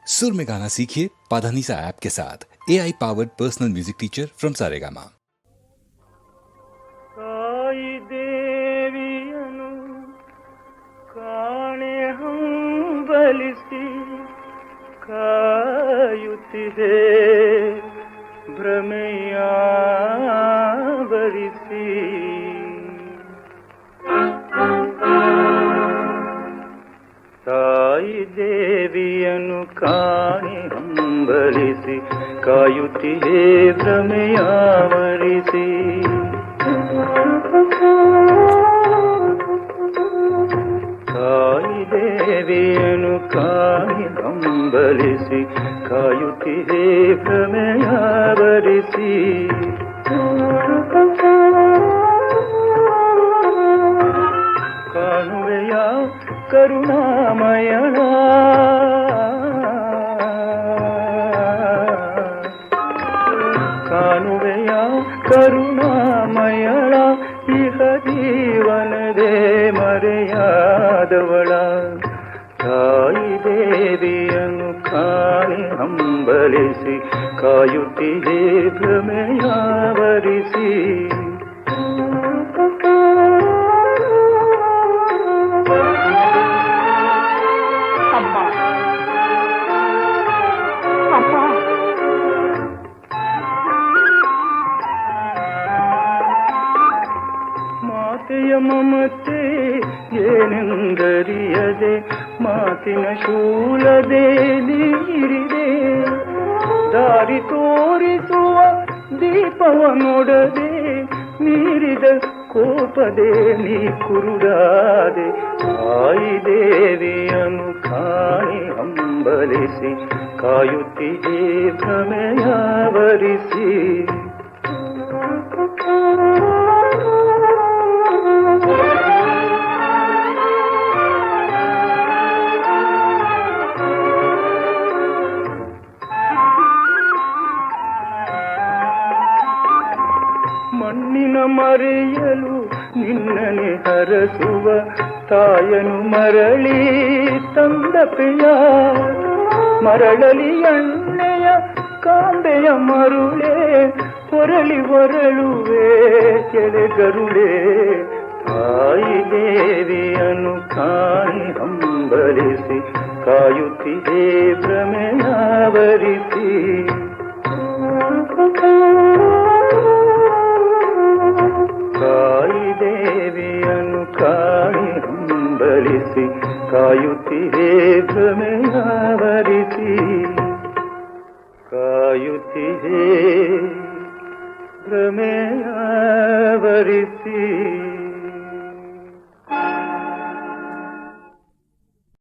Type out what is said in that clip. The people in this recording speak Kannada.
सुर में गाना सीखिए पाधानीसा ऐप के साथ। AI powered personal music teacher from Saregama. देवियनु काणे हंबलिसी कायुತ್ತಿದೆ ಭ್ರಮೆಯಾವರಿಸಿ ತಾಯಿ ದೇವಿಯನ್ನು ಕಾಣೆ ಹಂಬಲಿಸಿ ಕಾಯುತ್ತಿದೆ ಭ್ರಮೆಯಾವರಿಸಿ ತಾಯಿ ದೇವಿಯನ್ನು ಕಾಣೆ ಹಂಬಲಿಸಿ ಕಾಯುತ್ತಿದೆ ಭ್ರಮೆಯಾವರಿಸಿ ಕಾಣುವೆಯ ಕರುಣಾಮಯಣ ಕಾಣುವೆಯ ಕರುಣಾಮಯಳ ಇಹ ಜೀವನದೇ ಮರೆಯಾದವಳ ತಾಯಿ ದೇವಿಯನ್ನು ಕಾಣೆ ಹಂಬಲಿಸಿ ಕಾಯುತ್ತಿದೆ ಭ್ರಮೆಯಾವರಿಸಿ ಮಾತೆಯ ಮಮತೆ ಏನೆಂದರಿಯದೆ ಮಾತಿನ ಶೂಲದೆ ನೀರಿದೆ ದಾರಿ ತೋರಿಸುವ ದೀಪವ ನೋಡದೆ ಮೀರಿದ ಕೋಪದೆ ನೀ ಕುರುಡಾದೆ ತಾಯಿ ದೇವಿಯನ್ನು ಕಾಣೆ ಹಂಬಲಿಸಿ ಕಾಯುತ್ತಿದೆ ಭ್ರಮೆಯಾವರಿಸಿ ಮಣ್ಣಿನ ಮರೆಯಲು ನಿನ್ನನೆ ಹರಸುವ ತಾಯನು ಮರಳಿ ತಂದ ಪ್ರಿಯ ಮರಳಲಿ ಎಣ್ಣೆಯ ಕಾಂಬೆಯ ಮರುಳೆ ಹೊರಳಿ ಹೊರಳುವೆ ಕೆಳಗರುಳೆ ತಾಯಿ ದೇವಿಯನ್ನು ಕಾಣೆ ಹಂಬಲಿಸಿ ಕಾಯುತ್ತಿದೆ ಭ್ರಮೆಯಾವರಿಸಿ ತಾಯಿ ದೇವಿಯನ್ನು ಕಾಣೆ ಹಂಬಲಿಸಿ ಕಾಯುತ್ತಿದೆ ಭ್ರಮೆಯಾವರಿಸಿ ಕಾಯುತ್ತಿದೆ ಭ್ರಮೆಯಾವರಿಸಿ